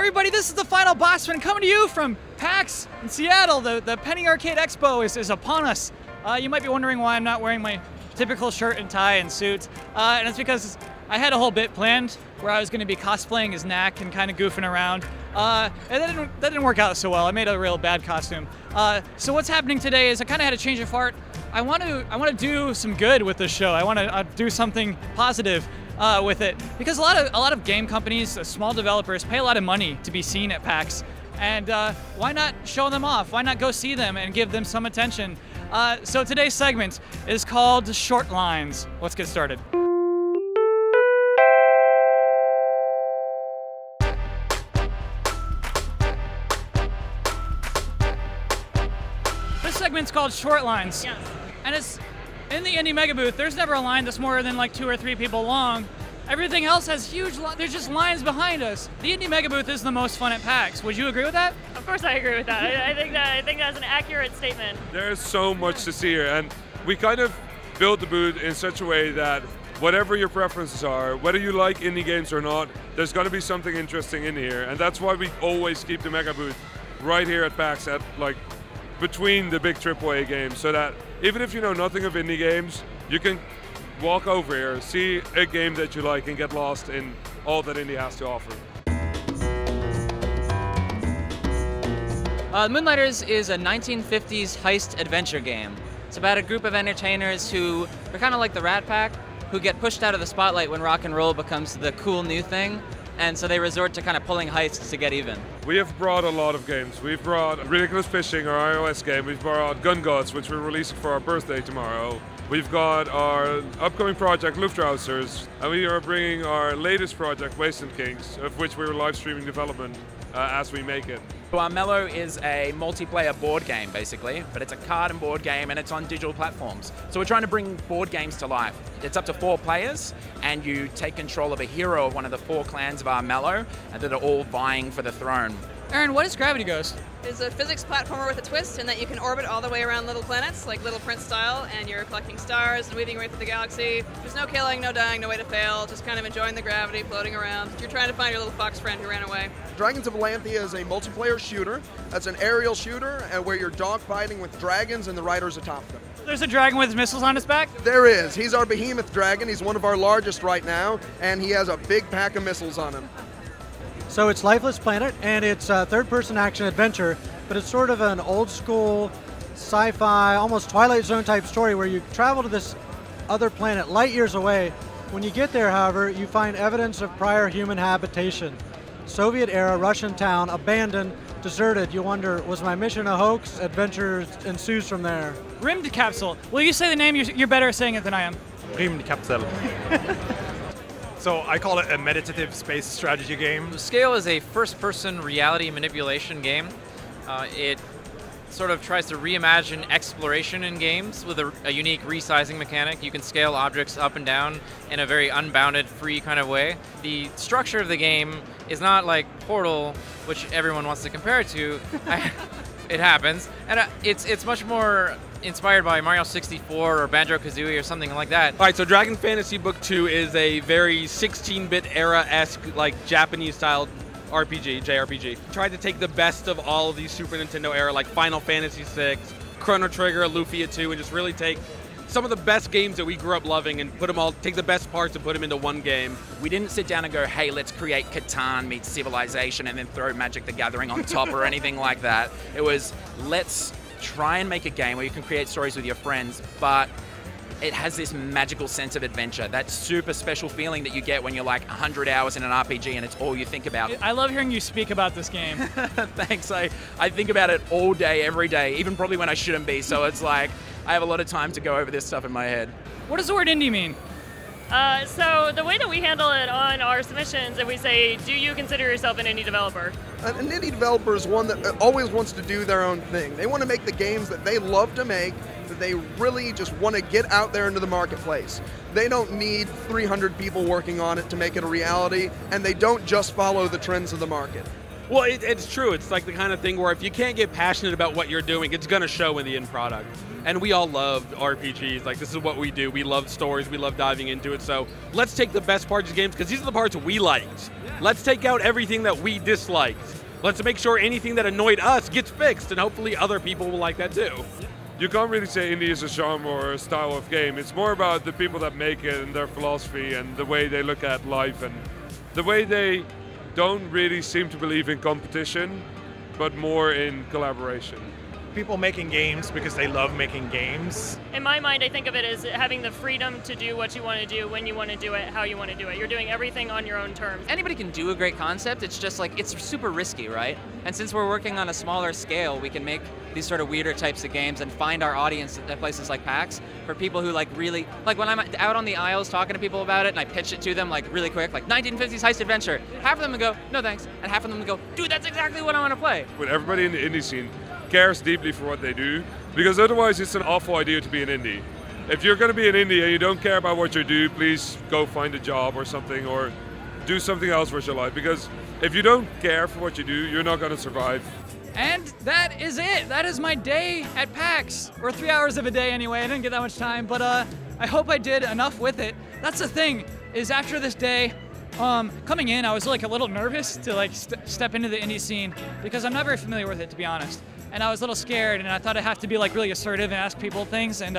everybody, this is the final Bosman coming to you from PAX in Seattle. The Penny Arcade Expo is upon us. You might be wondering why I'm not wearing my typical shirt and tie and suit, and it's because I had a whole bit planned where I was going to be cosplaying as Knack and kind of goofing around, and that didn't work out so well. I made a real bad costume. So what's happening today is I kind of had a change of heart. I want to do some good with this show. I want to do something positive with it, because a lot of game companies, small developers, pay a lot of money to be seen at PAX, and why not show them off? Why not go see them and give them some attention? So today's segment is called Short Lines. Let's get started. This segment's called Short Lines. Yes. And it's in the Indie Mega Booth. There's never a line that's more than like 2 or 3 people long. Everything else has huge there's just lines behind us. The Indie Mega Booth is the most fun at PAX. Would you agree with that? Of course I agree with that. I think that's an accurate statement. There's so much to see here, and we kind of built the booth in such a way that whatever your preferences are, whether you like indie games or not, there's going to be something interesting in here, and that's why we always keep the Mega Booth right here at PAX, at like between the big AAA games, so that even if you know nothing of indie games, you can walk over here, see a game that you like, and get lost in all that indie has to offer. Moonlighters is a 1950s heist adventure game. It's about a group of entertainers who are kind of like the Rat Pack, who get pushed out of the spotlight when rock and roll becomes the cool new thing, and so they resort to kind of pulling heists to get even. We have brought a lot of games. We've brought Ridiculous Fishing, our iOS game. We've brought Gun Gods, which we're releasing for our birthday tomorrow. We've got our upcoming project, Luftrausers, and we are bringing our latest project, Wasteland Kings, of which we're live streaming development as we make it. Armello is a multiplayer board game, basically, but it's a card and board game, and it's on digital platforms. So we're trying to bring board games to life. It's up to 4 players, and you take control of a hero of one of the 4 clans of Armello, and that are all vying for the throne. Aaron, what is Gravity Ghost? It's a physics platformer with a twist in that you can orbit all the way around little planets, like Little Prince style, and you're collecting stars and weaving your way through the galaxy. There's no killing, no dying, no way to fail, just kind of enjoying the gravity, floating around. You're trying to find your little fox friend who ran away. Dragons of Valanthia is a multiplayer shooter. That's an aerial shooter where you're dogfighting with dragons and the riders atop them. There's a dragon with missiles on his back? There is. He's our behemoth dragon. He's one of our largest right now, and he has a big pack of missiles on him. So it's Lifeless Planet, and it's a third-person action adventure, but it's sort of an old-school sci-fi, almost Twilight Zone type story where you travel to this other planet light years away. When you get there, however, you find evidence of prior human habitation. Soviet-era Russian town, abandoned, deserted. You wonder, was my mission a hoax? Adventure ensues from there. Rimmed Capsule. Will you say the name? You're better at saying it than I am. Rimmed Capsule. So I call it a meditative space strategy game. Scale is a first-person reality manipulation game. It sort of tries to reimagine exploration in games with a unique resizing mechanic. You can scale objects up and down in a very unbounded, free kind of way. The structure of the game is not like Portal, which everyone wants to compare it to. It happens, and it's much more inspired by Mario 64 or Banjo-Kazooie or something like that. All right, so Dragon Fantasy Book 2 is a very 16-bit era-esque, like Japanese-style RPG, JRPG. Tried to take the best of all of these Super Nintendo era, like Final Fantasy VI, Chrono Trigger, Lufia 2, and just really take some of the best games that we grew up loving and put them all, take the best parts and put them into one game. We didn't sit down and go, hey, let's create Catan meets Civilization and then throw Magic the Gathering on top or anything like that. It was, let's try and make a game where you can create stories with your friends, but it has this magical sense of adventure, that super special feeling that you get when you're like 100 hours in an RPG and it's all you think about. I love hearing you speak about this game. Thanks. I think about it all day, every day, even probably when I shouldn't be, so it's like I have a lot of time to go over this stuff in my head. What does the word indie mean? So the way that we handle it on our submissions, if we say, do you consider yourself an indie developer? An indie developer is one that always wants to do their own thing. They want to make the games that they love to make, that they really just want to get out there into the marketplace. They don't need 300 people working on it to make it a reality, and they don't just follow the trends of the market. Well, it's true. It's like the kind of thing where if you can't get passionate about what you're doing, it's going to show in the end product. And we all loved RPGs. Like, this is what we do. We love stories. We love diving into it. So let's take the best parts of games, because these are the parts we liked. Let's take out everything that we disliked. Let's make sure anything that annoyed us gets fixed, and hopefully other people will like that too. You can't really say indie is a genre or a style of game. It's more about the people that make it and their philosophy and the way they look at life and the way they don't really seem to believe in competition, but more in collaboration. People making games because they love making games. In my mind, I think of it as having the freedom to do what you want to do, when you want to do it, how you want to do it. You're doing everything on your own terms. Anybody can do a great concept, it's just like, it's super risky, right? And since we're working on a smaller scale, we can make these sort of weirder types of games and find our audience at places like PAX for people who like really, like when I'm out on the aisles talking to people about it and I pitch it to them like really quick, like 1950s heist adventure, half of them would go, no thanks, and half of them would go, dude, that's exactly what I want to play. With everybody in the indie scene cares deeply for what they do, because otherwise it's an awful idea to be an indie. If you're going to be an indie and you don't care about what you do, please go find a job or something, or do something else with your life, because if you don't care for what you do, you're not going to survive. And that is it. That is my day at PAX, or 3 hours of a day anyway. I didn't get that much time, but I hope I did enough with it. That's the thing, is after this day, coming in, I was like a little nervous to like step into the indie scene, because I'm not very familiar with it, to be honest. And I was a little scared, and I thought I'd have to be like really assertive and ask people things, and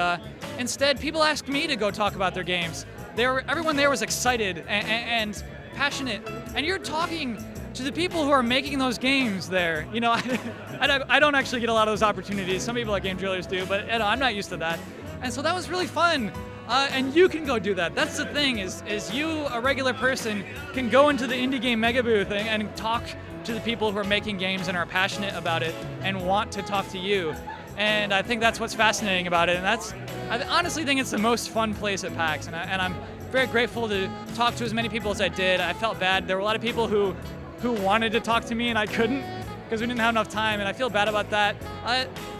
instead people asked me to go talk about their games. Everyone there was excited and passionate, and you're talking to the people who are making those games there. You know, I don't actually get a lot of those opportunities. Some people at GameTrailers do, but you know, I'm not used to that. And so that was really fun. And you can go do that. That's the thing, is you, a regular person, can go into the indie game mega booth and talk to the people who are making games and are passionate about it and want to talk to you. And I think that's what's fascinating about it. And I honestly think it's the most fun place at PAX. And I'm very grateful to talk to as many people as I did. I felt bad. There were a lot of people who wanted to talk to me and I couldn't, because we didn't have enough time, and I feel bad about that.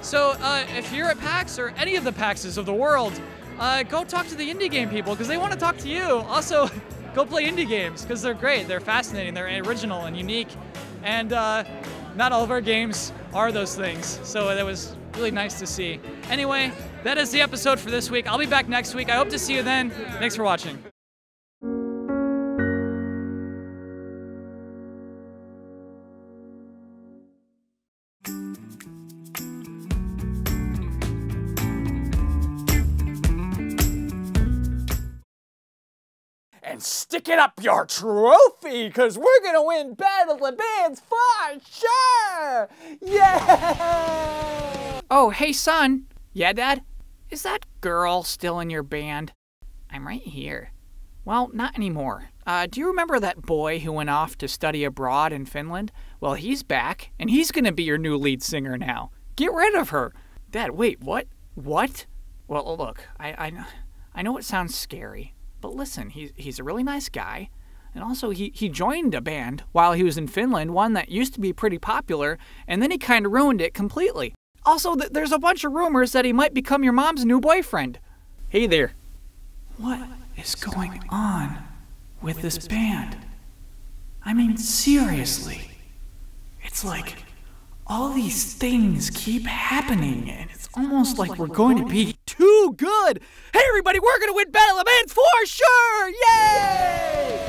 So if you're at PAX or any of the PAXs of the world, go talk to the indie game people, because they want to talk to you. Also, go play indie games, because they're great, they're fascinating, they're original and unique, and not all of our games are those things, so that was really nice to see. Anyway, that is the episode for this week. I'll be back next week. I hope to see you then. Thanks for watching. And stick it up your trophy, because we're gonna win Battle of the Bands for sure! Yeah! Oh, hey son. Yeah, Dad? Is that girl still in your band? I'm right here. Well, not anymore. Do you remember that boy who went off to study abroad in Finland? Well, he's back, and he's gonna be your new lead singer now. Get rid of her. Dad, wait, what? What? Well, look, I know it sounds scary, but listen, he's a really nice guy, and also he joined a band while he was in Finland, one that used to be pretty popular, and then he kind of ruined it completely. Also, there's a bunch of rumors that he might become your mom's new boyfriend. Hey there. What is going on with this band? I mean, seriously. It's like all these things keep happening, and it's almost like we're going to be too good. Hey everybody, we're going to win Battle of the Bands for sure! Yay!